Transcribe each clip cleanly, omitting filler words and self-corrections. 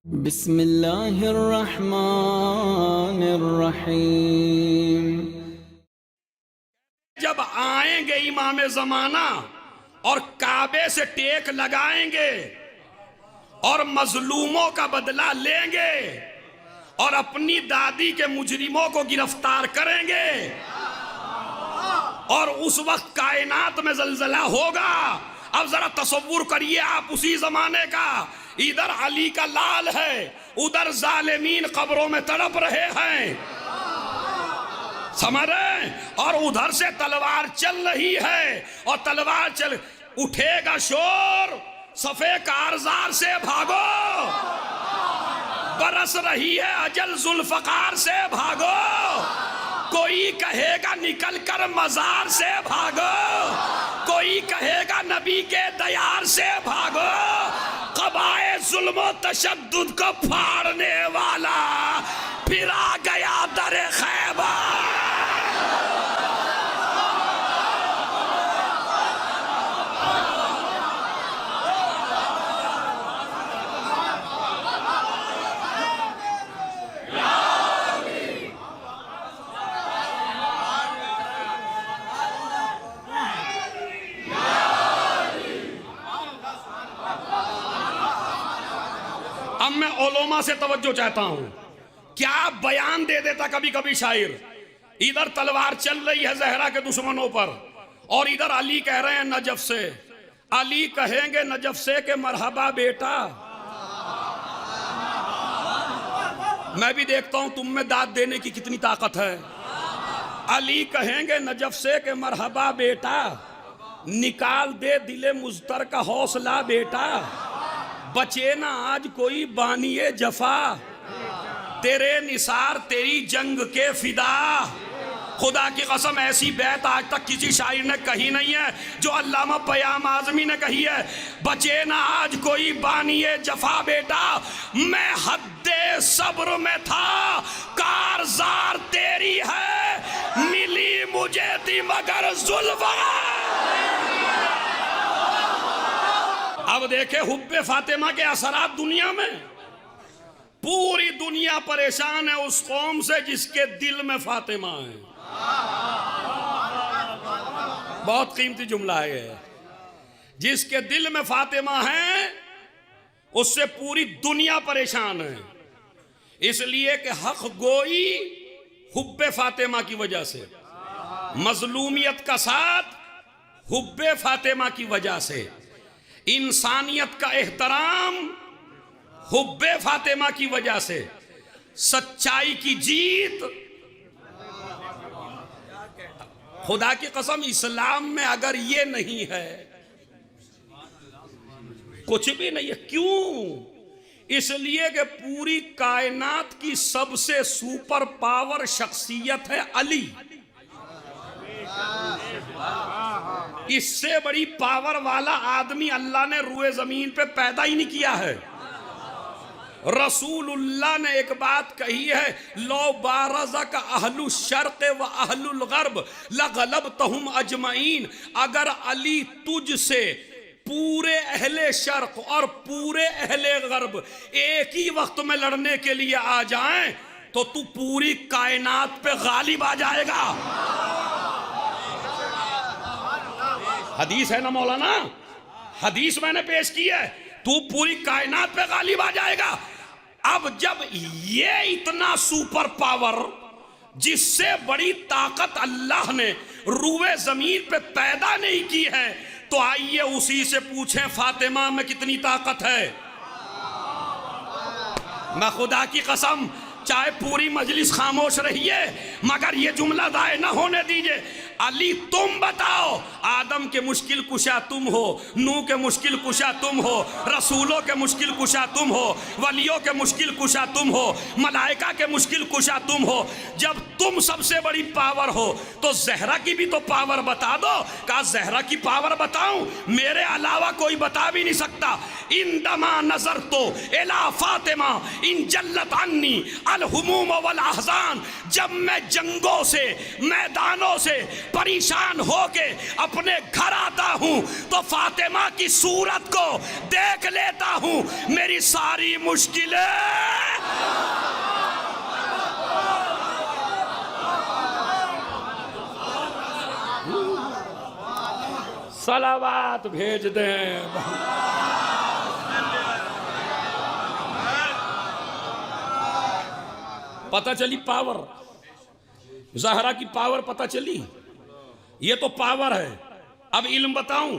बिस्मिल्लाहिर्रहमानिर्रहीम। जब आएंगे इमाम जमाना और काबे से टेक लगाएंगे और मजलूमों का बदला लेंगे और अपनी दादी के मुजरिमों को गिरफ्तार करेंगे और उस वक्त कायनात में जलजला होगा। अब जरा तसव्वुर करिए आप उसी जमाने का, इधर अली का लाल है, उधर जालिमीन कब्रों में तड़प रहे हैं, समझ रहे, और उधर से तलवार चल रही है और तलवार चल उठेगा शोर, सफे कारजार से भागो, बरस रही है अजल जुल्फकार से भागो, कोई कहेगा निकल कर मजार से भागो, कोई कहेगा नबी के दयार से भागो, कबाए जुल्म तशद्दुद को फाड़ने वाला फिर आ गया दर खैबर। अब मैं उलमा से तवज्जो चाहता हूं, क्या बयान दे देता कभी कभी शायर, इधर तलवार चल रही है जहरा के दुश्मनों पर और इधर अली कह रहे हैं नजफ से, अली कहेंगे नजफ से के मरहबा बेटा, मैं भी देखता हूं तुम में दाद देने की कितनी ताकत है, अली कहेंगे नजफ से के मरहबा बेटा, निकाल दे दिले मुज्तर का हौसला बेटा, बचे ना आज कोई बानिए जफा, तेरे निसार तेरी जंग के फिदा। खुदा की कसम ऐसी बैत आज तक किसी शायर ने कही नहीं है जो अल्लामा पयाम आजमी ने कही है, बचे ना आज कोई बानिए जफा बेटा, मैं हद्दे सब्र में था कारजार तेरी है, मिली मुझे थी मगर जुल्फा। अब देखे हुब्बे फातिमा के असरात दुनिया में, पूरी दुनिया परेशान है उस कौम से जिसके दिल में फातिमा है। बहुत कीमती जुमला है ये, जिसके दिल में फातिमा है उससे पूरी दुनिया परेशान है, इसलिए कि हक गोई हुब्बे फातिमा की वजह से, मजलूमियत का साथ हुब्बे फातिमा की वजह से, इंसानियत का एहतराम हुब्बे फातिमा की वजह से, सच्चाई की जीत। खुदा की कसम इस्लाम में अगर ये नहीं है कुछ भी नहीं है। क्यों? इसलिए कि पूरी कायनात की सबसे सुपर पावर शख्सियत है अली, इससे बड़ी पावर वाला आदमी अल्लाह ने रूए जमीन पे पैदा ही नहीं किया है। रसूलुल्लाह ने एक बात कही है, लो बारज़क अहलु शर्क़ व अहलुल ग़र्ब लगलबतहुम अजमईन, अगर अली तुझ से पूरे अहले शर्क़ और पूरे अहले ग़र्ब एक ही वक्त में लड़ने के लिए आ जाएं तो तू पूरी कायनात पे गालिब आ जाएगा। हदीस है ना मौलाना, हदीस मैंने पेश की है, तू पूरी कायनात पे गालिब आ जाएगा। अब जब ये इतना सुपर पावर, जिससे बड़ी ताकत अल्लाह ने रूए जमीन पे पैदा नहीं की है, तो आइए उसी से पूछें फातिमा में कितनी ताकत है। मैं खुदा की कसम, चाहे पूरी मजलिस खामोश रहिए मगर ये जुमला दाए ना होने दीजिए। अली तुम बताओ, आदम के मुश्किल कुशा तुम हो, नूह के मुश्किल कुशा तुम हो, रसूलों के मुश्किल कुशा तुम हो, वलियों के मुश्किल कुशा तुम हो, मलाइका के मुश्किल कुशा तुम हो। जब तुम सबसे बड़ी पावर हो तो जहरा की भी तो पावर बता दो। कहा जहरा की पावर बताऊं? मेरे अलावा कोई बता भी नहीं सकता। इन दमा नजर तो एला फातिमा इन जल्लत अन्नी अल हुमूम वल अहजान, जब मैं जंगों से मैदानों से परेशान होके अपने अपने घर आता हूं तो फातिमा की सूरत को देख लेता हूं, मेरी सारी मुश्किलें सलावत भेज दें। पता चली पावर, ज़हरा की पावर पता चली। ये तो पावर है। अब इल्म बताऊं,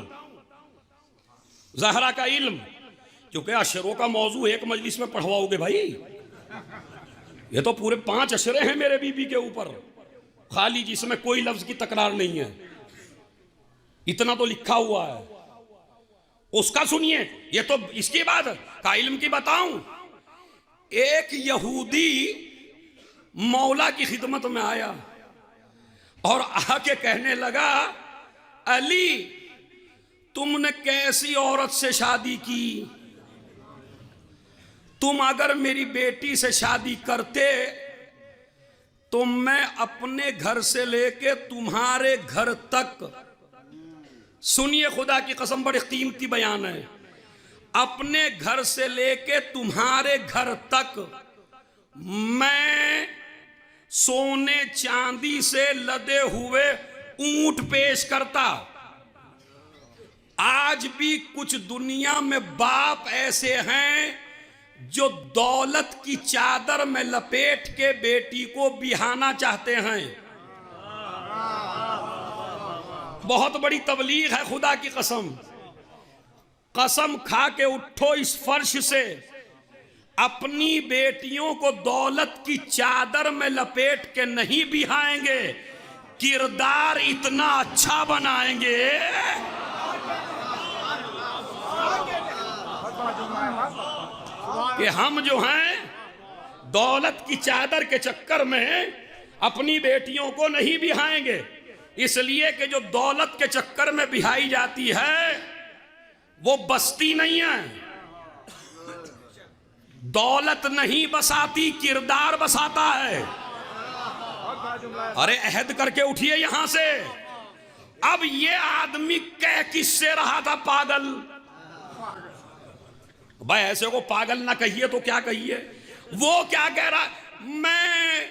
ज़हरा का इल्म, क्योंकि अशरों का मौजू एक मजलिस में पढ़वाओगे भाई। ये तो पूरे 5 अशरे हैं मेरे बीबी के ऊपर खाली, जिसमें कोई लफ्ज की तकरार नहीं है। इतना तो लिखा हुआ है, उसका सुनिए। ये तो इसकी बात का इल्म की बताऊं। एक यहूदी मौला की खिदमत में आया और आके कहने लगा, अली तुमने कैसी औरत से शादी की? तुम अगर मेरी बेटी से शादी करते तो मैं अपने घर से लेके तुम्हारे घर तक, सुनिए खुदा की कसम बड़ी कीमती बयान है, अपने घर से लेके तुम्हारे घर तक मैं सोने चांदी से लदे हुए ऊंट पेश करता। आज भी कुछ दुनिया में बाप ऐसे हैं जो दौलत की चादर में लपेट के बेटी को बिहाना चाहते हैं। बहुत बड़ी तबलीग है, खुदा की कसम। कसम खा के उठो इस फर्श से, अपनी बेटियों को दौलत की चादर में लपेट के नहीं बिहाएंगे, किरदार इतना अच्छा बनाएंगे कि हम जो हैं दौलत की चादर के चक्कर में अपनी बेटियों को नहीं बिहाएंगे। इसलिए कि जो दौलत के चक्कर में बिहाई जाती है वो बसती नहीं है। दौलत नहीं बसाती, किरदार बसाता है। अरे अहद करके उठिए यहां से। अब ये आदमी कह किससे रहा था पागल? भाई ऐसे को पागल ना कहिए तो क्या कहिए। वो क्या कह रहा, मैं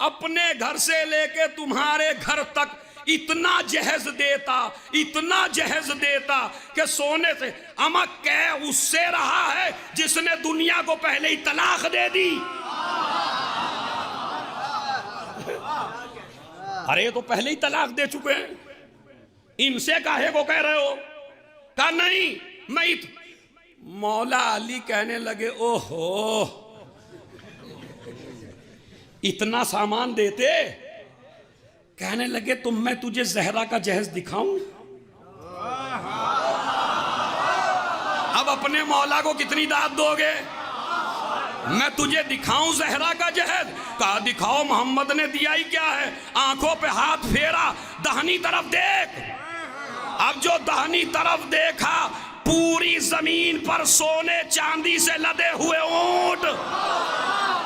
अपने घर से लेके तुम्हारे घर तक इतना जहेज देता, इतना जहेज देता कि सोने से। अमा कह उससे रहा है जिसने दुनिया को पहले ही तलाक दे दी। अरे ये तो पहले ही तलाक दे चुके हैं, इनसे काहे को कह रहे हो? कहा नहीं मैं मौला अली कहने लगे, ओहो इतना सामान देते? कहने लगे तो मैं तुझे ज़हरा का जहेज दिखाऊं? अब अपने मौला को कितनी दाद दोगे? मैं तुझे दिखाऊं ज़हरा का जहेज? कहा दिखाओ। मोहम्मद ने दिया ही क्या है, आंखों पे हाथ फेरा, दाहिनी तरफ देख। अब जो दाहिनी तरफ देखा, पूरी जमीन पर सोने चांदी से लदे हुए ऊंट।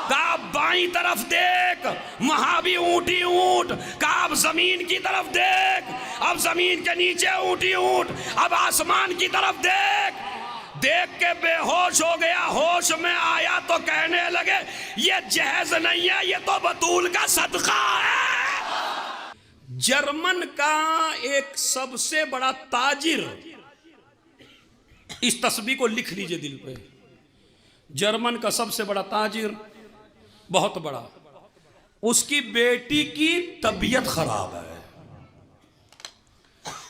कहा बाईं तरफ देख, वहां भी ऊंटी ऊंट। कहा अब जमीन की तरफ देख, अब जमीन के नीचे ऊंटी ऊंट। अब आसमान की तरफ देख। देख के बेहोश हो गया। होश में आया तो कहने लगे ये जहेज नहीं है, ये तो बतूल का सदका है। जर्मन का एक सबसे बड़ा ताजिर, इस तस्बीह को लिख लीजिए दिल पे। जर्मन का सबसे बड़ा ताजिर, बहुत बड़ा, उसकी बेटी की तबीयत खराब है,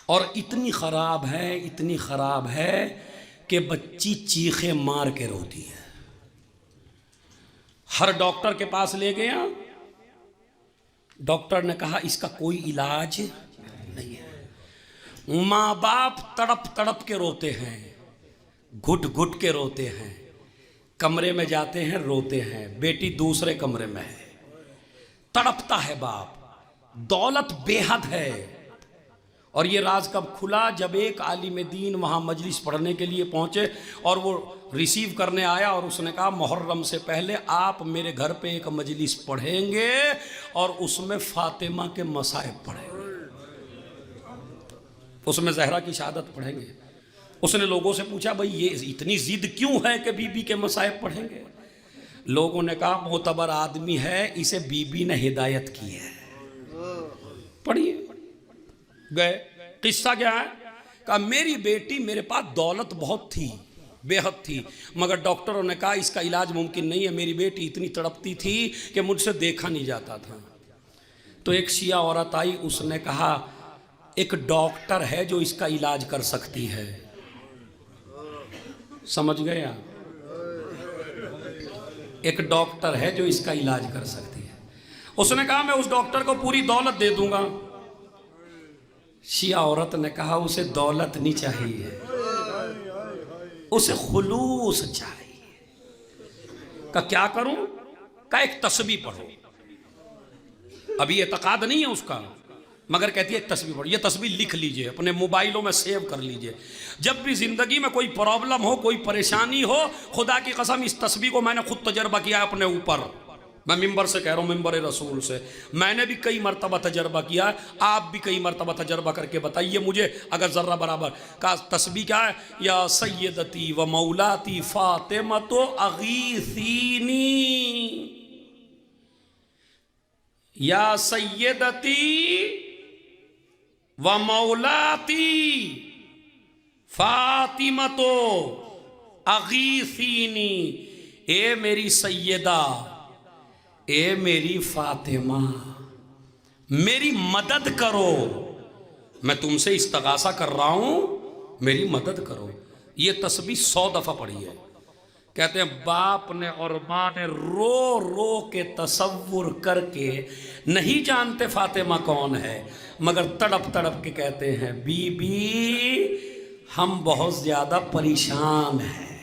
और इतनी खराब है, इतनी खराब है कि बच्ची चीखे मार के रोती है। हर डॉक्टर के पास ले गया, डॉक्टर ने कहा इसका कोई इलाज नहीं है। माँ बाप तड़प तड़प के रोते हैं, घुट घुट के रोते हैं, कमरे में जाते हैं रोते हैं, बेटी दूसरे कमरे में है, तड़पता है बाप। दौलत बेहद है। और ये राज कब खुला? जब एक आलिम दीन वहाँ मजलिस पढ़ने के लिए पहुँचे और वो रिसीव करने आया और उसने कहा मुहर्रम से पहले आप मेरे घर पे एक मजलिस पढ़ेंगे और उसमें फातिमा के मसाइब पढ़ेंगे। उसमें जहरा की शहादत पढ़ेंगे। उसने लोगों से पूछा भाई ये इतनी जिद क्यों है कि बीबी के मसाइब पढ़ेंगे? लोगों ने कहा मोतबर आदमी है, इसे बीबी ने हिदायत की है, पढ़िए। गए, किस्सा क्या है? कहा मेरी बेटी, मेरे पास दौलत बहुत थी, बेहद थी, मगर डॉक्टरों ने कहा इसका इलाज मुमकिन नहीं है। मेरी बेटी इतनी तड़पती थी कि मुझसे देखा नहीं जाता था। तो एक शिया औरत आई, उसने कहा एक डॉक्टर है जो इसका इलाज कर सकती है। समझ गए आप? एक डॉक्टर है जो इसका इलाज कर सकती है। उसने कहा मैं उस डॉक्टर को पूरी दौलत दे दूंगा। शिया औरत ने कहा उसे दौलत नहीं चाहिए, उसे खुलूस चाहिए। का क्या करूं? का एक तस्बीह पढ़ो। अभी एतकाद नहीं है उसका, मगर कहती है एक तस्बीह पढ़ो। ये तस्बीह लिख लीजिए, अपने मोबाइलों में सेव कर लीजिए। जब भी जिंदगी में कोई प्रॉब्लम हो, कोई परेशानी हो, खुदा की कसम इस तस्बीह को मैंने खुद तजर्बा किया अपने ऊपर। मैं मिंबर से कह रहा हूँ, मिंबर रसूल से। मैंने भी कई मरतबा तजर्बा किया, आप भी कई मरतबा तजर्बा करके बताइए मुझे अगर ज़र्रा बराबर का। तस्बीह क्या है? या सैयदती व मौलाती फातिमा तो अगीसीनी, या सैयदती व मौलाती फातिमा तो अगीसीनी। ए मेरी सैयदा, ए मेरी फातिमा, मेरी मदद करो। मैं तुमसे इस्तगासा कर रहा हूं, मेरी मदद करो। ये तस्बीह 100 दफा पढ़ी है। कहते हैं बाप ने और माँ ने रो रो के तसव्वुर करके, नहीं जानते फातिमा कौन है, मगर तड़प तड़प के कहते हैं बीबी हम बहुत ज्यादा परेशान हैं,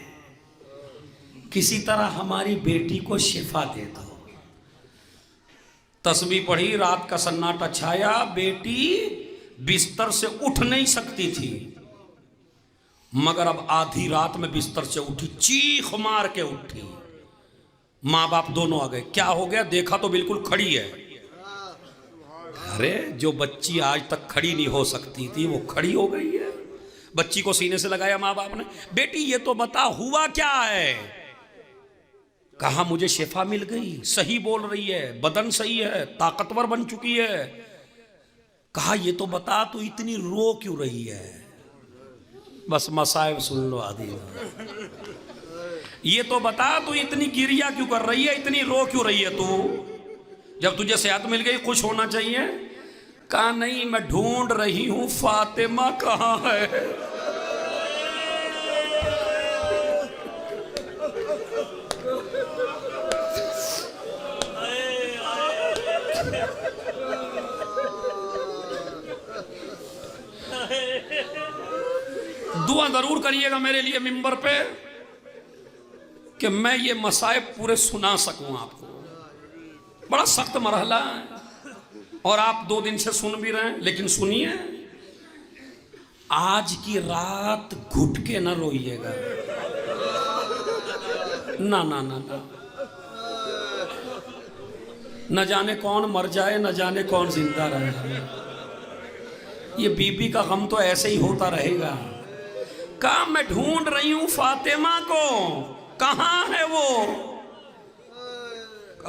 किसी तरह हमारी बेटी को शिफा दे दो। तस्बीह पढ़ी, रात का सन्नाटा छाया, बेटी बिस्तर से उठ नहीं सकती थी, मगर अब आधी रात में बिस्तर से उठी, चीख मार के उठी। माँ बाप दोनों आ गए। क्या हो गया? देखा तो बिल्कुल खड़ी है। अरे जो बच्ची आज तक खड़ी नहीं हो सकती थी वो खड़ी हो गई है। बच्ची को सीने से लगाया माँ बाप ने। बेटी ये तो बता हुआ क्या है? कहा मुझे शिफा मिल गई, सही बोल रही है, बदन सही है, ताकतवर बन चुकी है। कहा ये तो बता तू इतनी रो क्यों रही है? बस मसाइब सुन लो आदि। ये तो बता तू इतनी गिरिया क्यों कर रही है, इतनी रो क्यों रही है तू? जब तुझे सेहत मिल गई खुश होना चाहिए। कहा नहीं, मैं ढूंढ रही हूं फातिमा कहाँ है। दुआ जरूर करिएगा मेरे लिए मिंबर पे कि मैं ये मसाइब पूरे सुना सकूं आपको। बड़ा सख्त मरहला है और आप 2 दिन से सुन भी रहे हैं, लेकिन सुनिए, आज की रात घुट के ना रोइएगा। ना ना ना ना, न जाने कौन मर जाए, न जाने कौन जिंदा रहे। ये बीबी का गम तो ऐसे ही होता रहेगा। कहा मैं ढूंढ रही हूं फातिमा को, कहां है वो?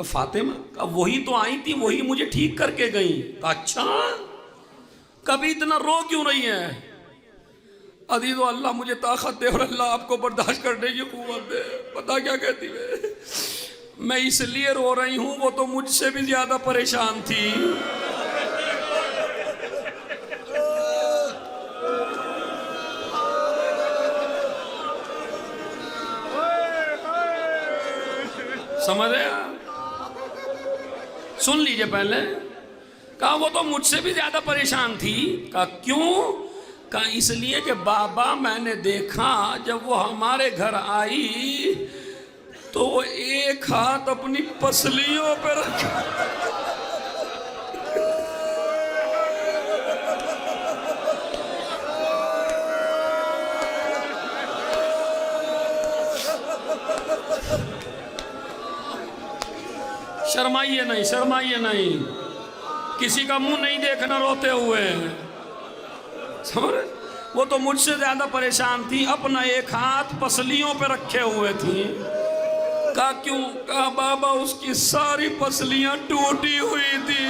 फातिमा का वही तो आई थी, वही मुझे ठीक करके गई। अच्छा, कभी इतना रो क्यों रही है? अदीज़ो अल्लाह मुझे ताकत दे और अल्लाह आपको बर्दाश्त करने की कुव्वत दे। पता क्या कहती है? मैं इसलिए रो रही हूं, वो तो मुझसे भी ज्यादा परेशान थी। समझ रहे? सुन लीजिए पहले। कहा वो तो मुझसे भी ज्यादा परेशान थी। कहा क्यों? कहा इसलिए कि बाबा मैंने देखा जब वो हमारे घर आई तो वो एक हाथ अपनी पसलियों पर रखा। शर्माइए नहीं, शर्माइए नहीं, किसी का मुंह नहीं देखना रोते हुए। समझ? वो तो मुझसे ज्यादा परेशान थी, अपना एक हाथ पसलियों पे रखे हुए थी। कहा क्यों? कहा बाबा उसकी सारी पसलियां टूटी हुई थी।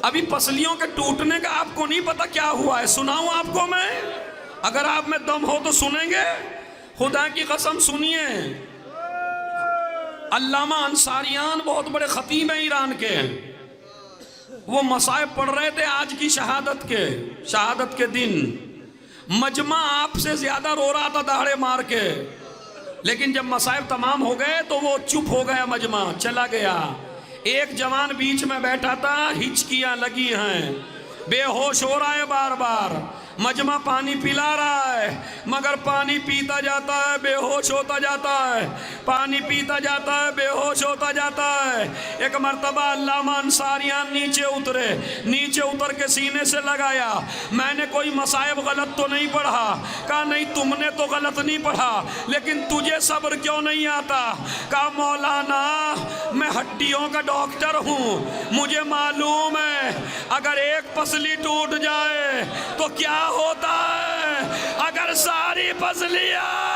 अभी पसलियों के टूटने का आपको नहीं पता क्या हुआ है, सुनाऊं आपको मैं? अगर आप में दम हो तो सुनेंगे? खुदा की कसम सुनिए। अल्लामा अंसारियान बहुत बड़े खतीब हैं ईरान के, वो मसाइब पढ़ रहे थे आज की शहादत के दिन। मजमा आपसे ज्यादा रो रहा था दहाड़े मार के, लेकिन जब मसाइब तमाम हो गए तो वो चुप हो गया, मजमा चला गया। एक जवान बीच में बैठा था, हिचकियां लगी हैं, बेहोश हो रहा है बार बार। मजमा पानी पिला रहा है मगर पानी पीता जाता है, बेहोश होता जाता है, पानी पीता जाता है, बेहोश होता जाता है। एक मर्तबा अल्लामा अंसारियान नीचे उतरे, नीचे उतर के सीने से लगाया, मैंने कोई मसाइब गलत तो नहीं पढ़ा? कहा नहीं, तुमने तो गलत नहीं पढ़ा, लेकिन तुझे सब्र क्यों नहीं आता? कहा मौलाना मैं हड्डियों का डॉक्टर हूँ, मुझे मालूम है अगर एक पसली टूट जाए तो क्या होता है, अगर सारी पसलियां